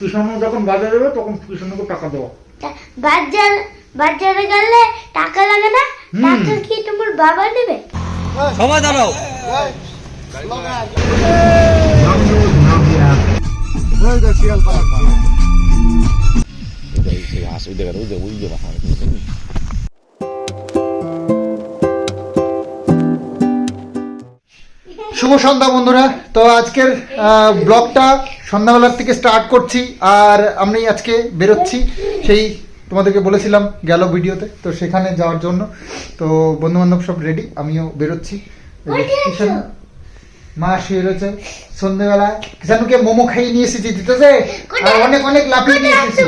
কৃষণ যখন বাজারে যাবে তখন কৃষণকে টাকা দেওয়া। বাজারে গেলে টাকা লাগে না? টাকা কি তোমার বাবা নেবে? সময় দাঁড়াও। শুভ সন্ধ্যা বন্ধুরা। তো আজকের ব্লগটা সন্ধ্যাবেলার থেকে স্টার্ট করছি, আর আমি আজকে বেরোচ্ছি সেই তোমাদেরকে বলেছিলাম গেল ভিডিওতে, তো সেখানে যাওয়ার জন্য। তো বন্ধু বান্ধব সব রেডি, আমিও বেরোচ্ছি। কিষান মা শুয়ে রয়েছে সন্ধ্যেবেলা, কিষানুকে মোমো খাইয়ে নিয়ে এসেছি দিতেছে, আর অনেক অনেক লাফিয়ে নিয়ে এসেছি।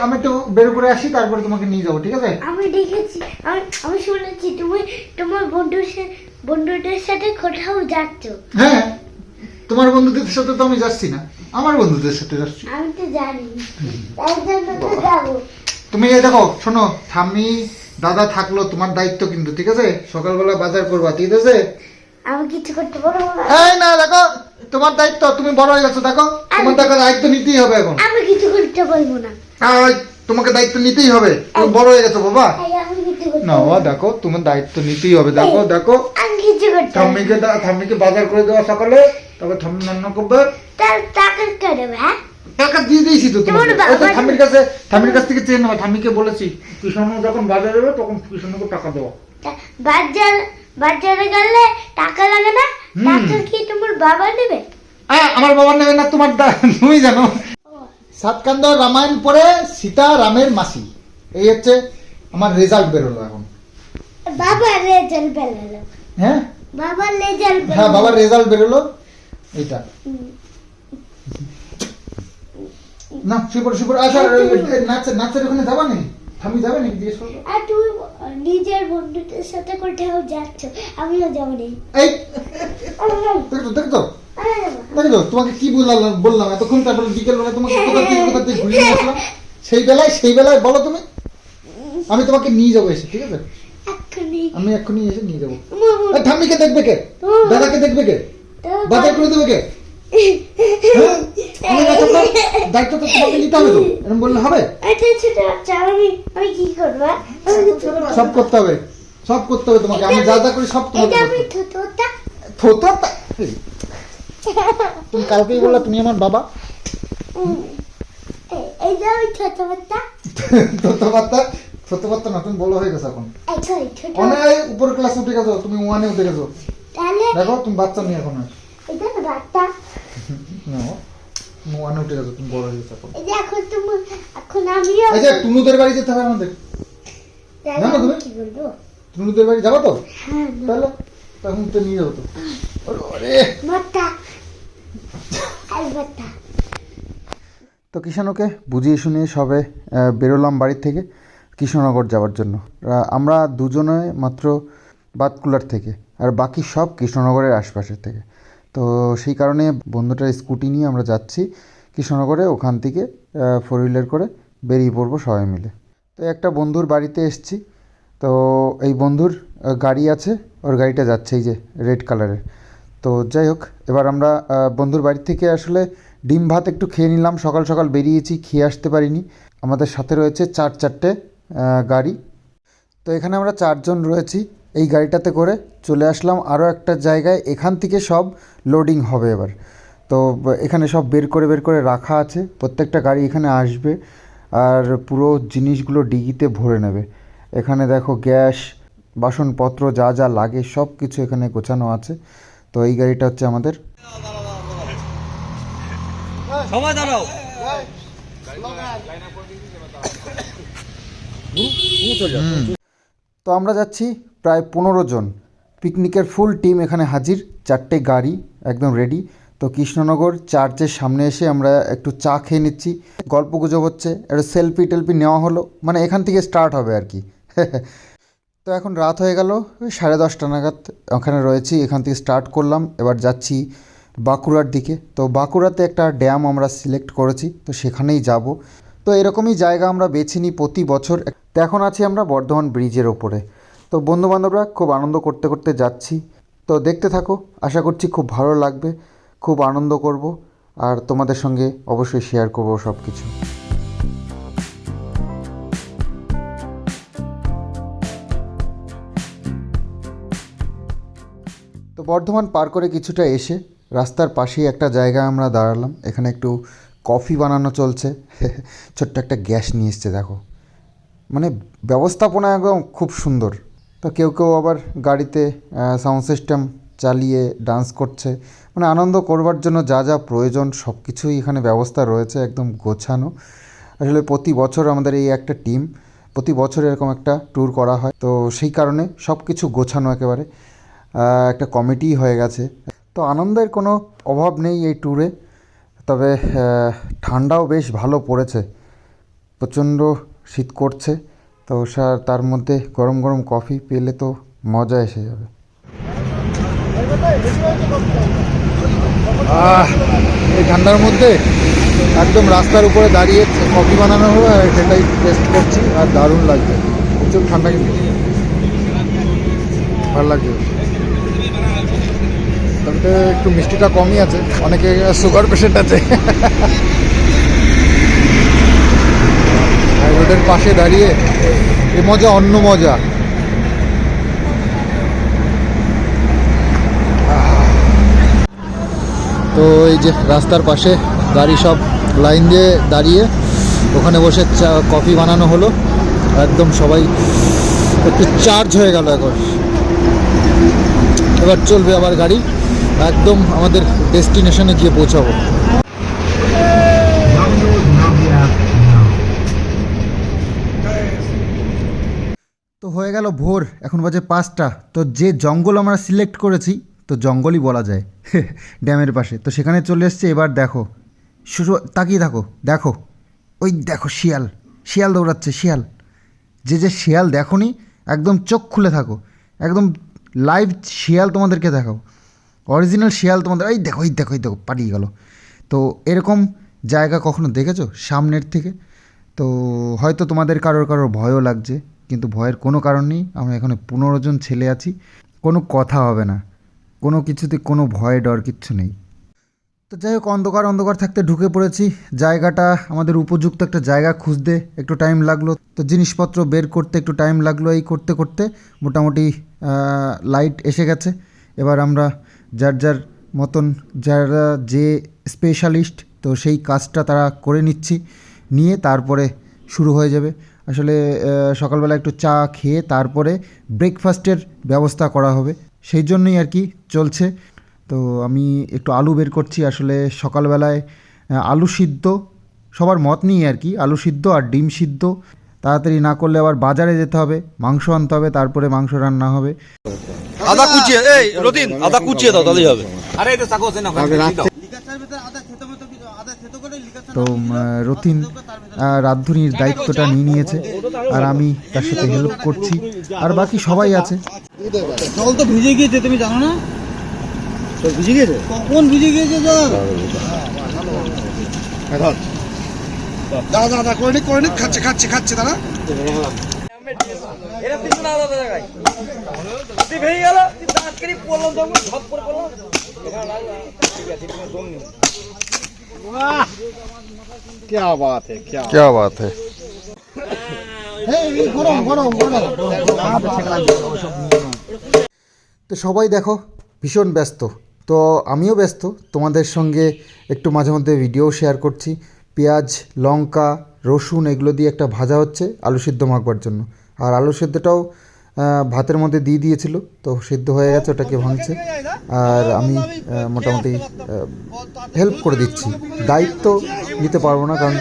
আমি একটু বের করে আসি, তারপরে তোমাকে নিয়ে যাবো, ঠিক আছে? আমি দেখেছি, আমি শুনেছি তুমি তোমার বন্ধুদের সাথে কোথাও যাচ্ছ। হ্যাঁ, তোমার বন্ধুদের সাথে তো আমি যাচ্ছি না, আমার বন্ধুদের সাথে যাচ্ছি। আমি তো জানি, তাই জন্য তো যাবো। তুমি এই দেখো, শোনো, ঠাম্মি দাদা থাকলো তোমার দায়িত্ব কিন্তু, ঠিক আছে? সকালবেলা বাজার করবা, ঠিক আছে? আমি কিছু করতে পারবো না। এই না, দেখো তোমার দায়িত্ব, তুমি বড় হয়ে গেছো, দেখো তোমার দেখো দায়িত্ব নিতেই হবে এখন। আমি কিছু করতে পারবো না। তোমাকে দায়িত্ব নিতেই হবে, তুমি বড় হয়ে গেছো বাবা। আমি কিছু করতে না বাবা, দেখো তোমার দায়িত্ব নিতেই হবে। দেখো দেখো, আমি কিছু করতে ঠাম্মিকে বাজার করে দেওয়া সকালে, তারপর ঠাম্মি রান্না করবে। তার টাকা কে দেবে? হ্যাঁ, টাকা দিয়ে দিয়েছি তো তোমাকে। তোমার বাবা- ওই তো ঠাম্মির কাছ থেকে চেয়ে নেওয়া। ঠাম্মিকে বলেছি কৃষণ যখন বাজারে যাবে তখন কৃষণকে টাকা দেওয়া। বাজারে গেলে টাকা লাগে না? টাকা কি তোমার বাবা নেবে? আমার বাবা নেবে না, তোমার তুমি জানো। সাতকান্দ রামায়ণ পড়ে সীতা রামের মাসি, এই হচ্ছে আমার রেজাল্ট বেরোলো এখন। বাবা রেজাল্ট বেরোলো। হ্যাঁ বাবার রেজাল্ট হ্যাঁ, বাবার রেজাল্ট বেরোলো এইটা। না শুভর আচ্ছা, নাচের ওখানে যাবা নেই? আমি যাবে নাকি জিজ্ঞেস করবো। আর তুমি নিজের বন্ধুদের সাথে কোথাও যাচ্ছ, আমিও যাবো না। এই দেখো তোমাকে কি বললাম এতক্ষণ, তারপরে বিকেল বেলা তোমাকে কোথা থেকে ঘুরিয়ে নিয়ে আসলাম। সেই বেলায় বলো তুমি, আমি তোমাকে নিয়ে যাবো এসে, ঠিক আছে? আমি এক্ষুনি এসে নিয়ে যাবো। ঠাম্মিকে দেখবে কে? দাদাকে দেখবে কে? বাজার করে দেবে কে? দায়িত্ব তো তোমাকে নিতে হবে, তো এরকম বললে হবে? আমি কি করবো? সব করতে হবে তোমাকে। আমি যা যা করি সব তোমাকে করতে হবে। তুমি কালকেই বললা তুমি আমার বাবা। ছোট বাচ্চা না, তুমি বড় হয়ে গেছো এখন, অনেক উপর ক্লাসে উঠে গেছো, তুমি 1-এ উঠে গেছো। দেখো তুমি বাচ্চা নিয়ে এখন না, তুমি 1-এ উঠে গেছো, তুমি বড় হয়ে গেছো এখন। এই যে টুনুদের বাড়ি যেতে হবে আমাদের, জানো তুমি? টুনুদের বাড়ি যাবো তো, তাহলে তখন তো নিয়ে যাবো তো। তো কিষানুকে বুঝিয়ে শুনিয়ে সবে বেরোলাম বাড়ি থেকে কৃষ্ণনগর যাওয়ার জন্য। আমরা দুজনে মাত্র বাতকুলার থেকে, আর বাকি সব কৃষ্ণনগরের আশপাশের থেকে। তো সেই কারণে বন্ধুটার স্কুটি নিয়ে আমরা যাচ্ছি কৃষ্ণনগরে। ওখান থেকে 4 হুইলার করে বেরিয়ে পড়বো সবাই মিলে। তো একটা বন্ধুর বাড়িতে এসছি, তো এই বন্ধুর গাড়ি আছে, ওর গাড়িটা যাচ্ছে এই যে রেড কালারের। তো যাই হোক, এবার আমরা বন্ধুর বাড়ি থেকে আসলে ডিম ভাত একটু খেয়ে নিলাম। সকাল সকাল বেরিয়েছি, খেয়ে আসতে পারিনি। আমাদের সাথে রয়েছে 4-4টে গাড়ি। তো এখানে আমরা 4 জন রয়েছি। এই গাড়িটাতে করে চলে আসলাম আরও একটা জায়গায়, এখান থেকে সব লোডিং হবে এবার। তো এখানে সব বের করে রাখা আছে, প্রত্যেকটা গাড়ি এখানে আসবে আর পুরো জিনিসগুলো ডিগিতে ভরে নেবে। এখানে দেখো গ্যাস, বাসনপত্র যা যা লাগে সব কিছু এখানে গোছানো আছে। তো এই গাড়িটা হচ্ছে আমাদের। সময় দাঁড়াও। তো আমরা যাচ্ছি প্রায় 15 জন, পিকনিকের ফুল টিম এখানে হাজির, 4টে গাড়ি একদম রেডি। তো কৃষ্ণনগর চার্চের সামনে এসে আমরা একটু চা খেয়ে নিচ্ছি, গল্প গুজব হচ্ছে, একটু সেলফি টেলফি নেওয়া হলো, মানে এখান থেকে স্টার্ট হবে আর কি। তো এখন রাত হয়ে গেল, 10:30 নাগাদ ওখানে রয়েছি। এখান থেকে স্টার্ট করলাম, এবার যাচ্ছি বাঁকুড়ার দিকে। তো বাঁকুড়াতে একটা ড্যাম আমরা সিলেক্ট করেছি, তো সেখানেই যাব। তো এরকমই জায়গা আমরা বেছে নিই প্রতি বছর। তো এখন আছি আমরা বর্ধমান ব্রিজের ওপরে। তো বন্ধুবান্ধবরা খুব আনন্দ করতে করতে যাচ্ছি। তো দেখতে থাকো, আশা করছি খুব ভালো লাগবে, খুব আনন্দ করব। আর তোমাদের সঙ্গে অবশ্যই শেয়ার করবো সব কিছু। তো বর্ধমান পার করে কিছুটা এসে রাস্তার পাশেই একটা জায়গায় আমরা দাঁড়ালাম। এখানে একটু কফি বানানো চলছে। ছোট্ট একটা গ্যাস নিয়ে এসছে দেখো, মানে ব্যবস্থাপনা একদম খুব সুন্দর। তো কেউ কেউ আবার গাড়িতে সাউন্ড সিস্টেম চালিয়ে ডান্স করছে, মানে আনন্দ করবার জন্য যা যা প্রয়োজন সব কিছুই এখানে ব্যবস্থা রয়েছে, একদম গোছানো। আসলে প্রতি বছর আমাদের এই একটা টিম, প্রতি বছর এরকম একটা ট্যুর করা হয়, তো সেই কারণে সব কিছু গোছানো একেবারে, একটা কমিটি হয়ে গেছে। তো আনন্দের কোনো অভাব নেই এই ট্যুরে। তবে ঠান্ডাও বেশ ভালো পড়েছে, প্রচণ্ড শীত করছে। তো তার মধ্যে গরম গরম কফি পেলে তো মজা এসে যাবে। এই ঠান্ডার মধ্যে একদম রাস্তার উপরে দাঁড়িয়ে কফি বানানো হলো, আর সেটাই টেস্ট করছি, আর দারুণ লাগছে। প্রচুর ঠান্ডা, কিন্তু ভালো লাগছে। তবে একটু মিষ্টিটা কমই আছে, অনেকে সুগার পেশেন্ট আছে। আর রোডের পাশে দাঁড়িয়ে এ মজা অন্য মজা। তো এই যে রাস্তার পাশে গাড়ি সব লাইন দিয়ে দাঁড়িয়ে, ওখানে বসে কফি বানানো হলো, একদম সবাই একটু চার্জ হয়ে গেল। এবার চলবে আবার গাড়ি, একদম আমাদের ডেস্টিনেশনে গিয়ে পৌঁছাবো। তো হয়ে গেল ভোর, এখন বাজে 5টা। তো যে জঙ্গল আমরা সিলেক্ট করেছি, তো জঙ্গলই বলা যায়, ড্যামের পাশে, তো সেখানে চলে এসছে। এবার দেখো, শুরু তাকিয়ে থাকো, দেখো ওই দেখো শিয়াল, শিয়াল দৌড়াচ্ছে, শিয়াল। যে যে শিয়াল দেখোনি, একদম চোখ খুলে থাকো, একদম লাইভ শিয়াল তোমাদেরকে দেখাও, অরিজিনাল শিয়াল তোমাদের। এই দেখো, এই দেখো, এই দেখো, পালিয়ে গেল। তো এরকম জায়গা কখনো দেখেছো সামনের থেকে? তো হয়তো তোমাদের কারোর ভয়ও লাগছে, কিন্তু ভয়ের কোনো কারণ নেই। আমরা এখানে 15 জন ছেলে আছি, কোনো কথা হবে না, কোনো কিছুতে কোনো ভয় ডর কিচ্ছু নেই। তো যাই হোক, অন্ধকার থাকতে ঢুকে পড়েছি। জায়গাটা আমাদের উপযুক্ত একটা জায়গা খুঁজতে একটু টাইম লাগলো, তো জিনিসপত্র বের করতে একটু টাইম লাগলো। এই করতে করতে মোটামুটি লাইট এসে গেছে। এবার আমরা যার যার মতন, যারা যে স্পেশালিস্ট, তো সেই কাজটা তারা করে নিয়ে তারপরে শুরু হয়ে যাবে। আসলে সকালবেলা একটু চা খেয়ে তারপরে ব্রেকফাস্টের ব্যবস্থা করা হবে, সেই জন্যই আর কি চলছে। তো আমি একটু আলু বের করছি। আসলে সকালবেলায় আলু সিদ্ধ, সবার মত নিয়ে আর কি, আলু সিদ্ধ আর ডিম সিদ্ধ তাড়াতাড়ি না করলে আবার বাজারে যেতে হবে, মাংস আনতে হবে, তারপরে মাংস রান্না হবে। আদা কুচিয়ে, এই রতিন আদা কুচিয়ে দাও, তাহলেই হবে। আরে এটা চাকো আছে না, তো রতিন রাঁধুনির দায়িত্বটা নিয়ে নিয়েছে, আর আমি তার সাথে হেল্প করছি, আর বাকি সবাই আছে। জল তো ভিজে গিয়েছে, তুমি জানো না? ভিজে গিয়েছে, কখন ভিজে গিয়েছে জল? দাদা দাদা করে নি, খাচ্ছে দাদা। এরা পিছনে আলাদা জায়গায় তুই ভেঙে গেল, তুই দাঁত কেটে পড়লাম, তখন ঝপ করে পড়লাম। ঠিক আছে, তুমি দম নিও। क्या बात है, क्या बात है। তো সবাই দেখো ভীষণ ব্যস্ত, তো আমিও ব্যস্ত, তোমাদের সঙ্গে একটু মাঝে মধ্যে ভিডিও শেয়ার করছি। পেঁয়াজ, লঙ্কা, রসুন এগুলো দিয়ে একটা ভাজা হচ্ছে আলু সিদ্ধ মাখবার জন্য, আর আলু সিদ্ধটাও ভাতের মধ্যে দিয়ে দিয়েছিল, তো সিদ্ধ হয়ে গেছে, ওটাকে ভাঙছে, আর আমি মোটামুটি হেল্প করে দিচ্ছি। দায়িত্ব নিতে পারবো না, কারণ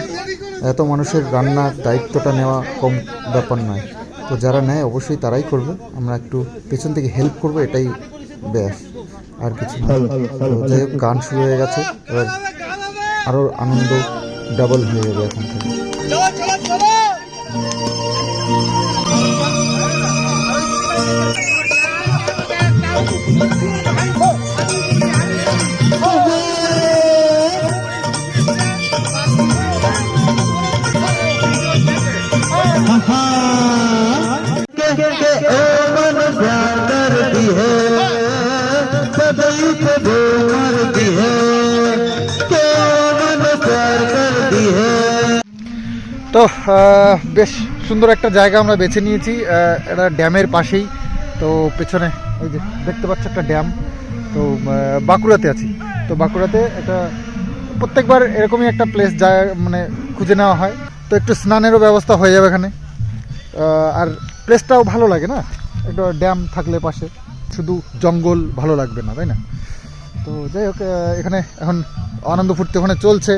এত মানুষের রান্নার দায়িত্বটা নেওয়া কম ব্যাপার নয়। তো যারা নেয় অবশ্যই তারাই করবে, আমরা একটু পেছন থেকে হেল্প করবো, এটাই ব্যাস, আর কিছু না। যাই হোক, গান শুরু হয়ে গেছে, এবার আরও আনন্দ ডাবল হয়ে যাবে এখন থেকে। बदल के दो मर दी है তো বেশ সুন্দর একটা জায়গা আমরা বেছে নিয়েছি, এটা ড্যামের পাশেই। তো পেছনে এই যে দেখতে পাচ্ছ একটা ড্যাম। তো বাঁকুড়াতে আছি। তো বাঁকুড়াতে একটা প্রত্যেকবার এরকমই একটা প্লেস যায়, মানে খুঁজে নেওয়া হয়। তো একটু স্নানেরও ব্যবস্থা হয়ে যাবে এখানে, আর প্লেসটাও ভালো লাগে না, একটা ড্যাম থাকলে পাশে, শুধু জঙ্গল ভালো লাগবে না, তাই না? তো যাই হোক, এখানে এখন আনন্দ ফুর্তি ওখানে চলছে,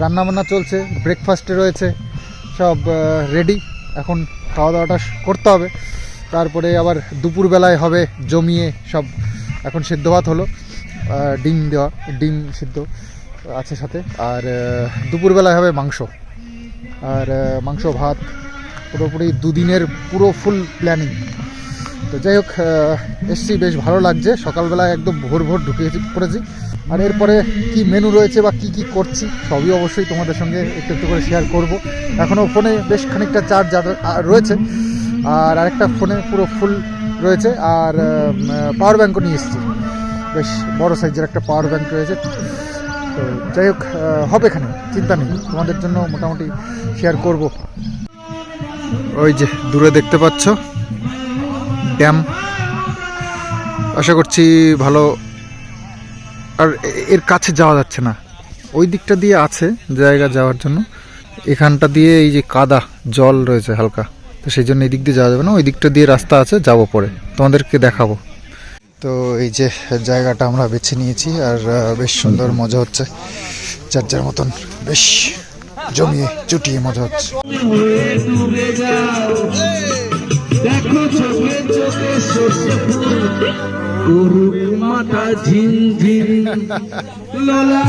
রান্নাবান্না চলছে, ব্রেকফাস্টে রয়েছে, সব রেডি। এখন খাওয়া দাওয়াটা করতে হবে, তারপরে আবার দুপুরবেলায় হবে জমিয়ে সব। এখন সিদ্ধ ভাত হলো, ডিম দেওয়া, ডিম সিদ্ধ আছে সাথে, আর দুপুরবেলায় হবে মাংস, আর মাংস ভাত, পুরোপুরি দুদিনের পুরো ফুল প্ল্যানিং। তো যাই হোক, এসছি, বেশ ভালো লাগছে। সকালবেলায় একদম ভোর ভোর ঢুকে পড়েছি। আর এরপরে কি মেনু রয়েছে বা কি কি করছি সবই অবশ্যই তোমাদের সঙ্গে একটু একটু করে শেয়ার করব। এখনও ফোনে বেশ খানিকটা চার্জ রয়েছে, আর আরেকটা ফোনে পুরো ফুল রয়েছে, আর পাওয়ার ব্যাঙ্কও নিয়ে এসেছি, বেশ বড় সাইজের একটা পাওয়ার ব্যাঙ্ক রয়েছে। তো যাই হোক, হবে এখানে, চিন্তা নেই, তোমাদের জন্য মোটামুটি শেয়ার করব। ওই যে দূরে দেখতে পাচ্ছ ড্যাম, আশা করছি ভালো। আর এর কাছে যাওয়া যাচ্ছে না, ওই দিকটা দিয়ে আছে জায়গা যাওয়ার জন্য, এখানটা দিয়ে এই যে কাদা জল রয়েছে হালকা, তো সেই জন্য এই দিক দিয়ে যাওয়া যাবে না, ওই দিকটা দিয়ে রাস্তা আছে, যাবো পরে, তোমাদেরকে দেখাবো। তো এই যে জায়গাটা আমরা বেছে নিয়েছি, আর বেশ সুন্দর মজা হচ্ছে, যার যার মতন বেশ জমিয়ে চুটিয়ে মজা হচ্ছে। দেখো চোখে চোখে সর্ষে ফুল করুক মাথা ঝিনঝিন লোলা,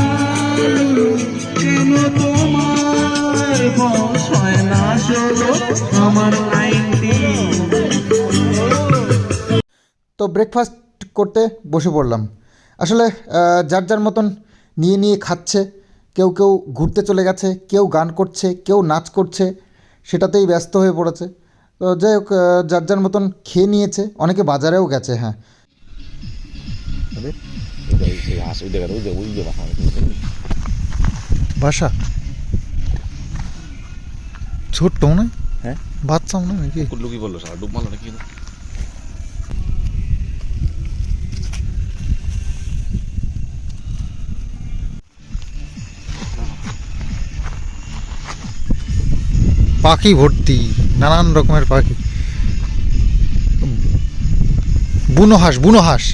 কেন তোমার বয়স হয় না 16, আমার 19। তো ব্রেকফাস্ট করতে বসে পড়লাম। আসলে যার যার মতন নিয়ে নিয়ে খাচ্ছে, কেউ কেউ ঘুরতে চলে গেছে, কেউ গান করছে, কেউ নাচ করছে, সেটাতেই ব্যস্ত হয়ে পড়েছে। তো যাই হোক, যার যার মতন খেয়ে নিয়েছে, অনেকে বাজারেও গেছে। হ্যাঁ, ভাষা ছোট্ট মনে হয়, হ্যাঁ বাচ্চা মনে হয় নাকি? কুল্লু কি বললো, সারা ডুব মারলো নাকি? পাখি ভর্তি, নানান রকমের পাখি, বুনো হাঁস, বুনো হাঁস,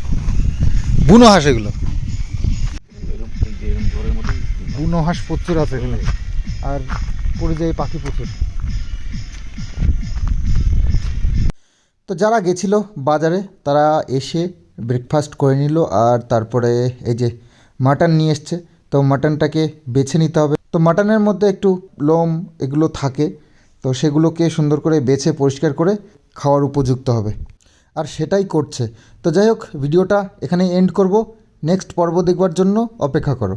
বুনো হাঁস, এগুলো বুনো হাঁস প্রচুর আছে এখানে, আর পরিযায়ী পাখি প্রচুর। তো যারা গেছিল বাজারে তারা এসে ব্রেকফাস্ট করে নিল, আর তারপরে এই যে মাটন নিয়ে এসছে। তো মাটনটাকে বেছে নিতে হবে। তো মাটনের মধ্যে একটু লোম এগুলো থাকে, তো সেগুলোকে সুন্দর করে বেছে পরিষ্কার করে খাওয়ার উপযুক্ত হবে, আর সেটাই করছে। তো যাই হোক, ভিডিওটা এখানেই এন্ড করব, নেক্সট পর্ব দেখবার জন্য অপেক্ষা করো।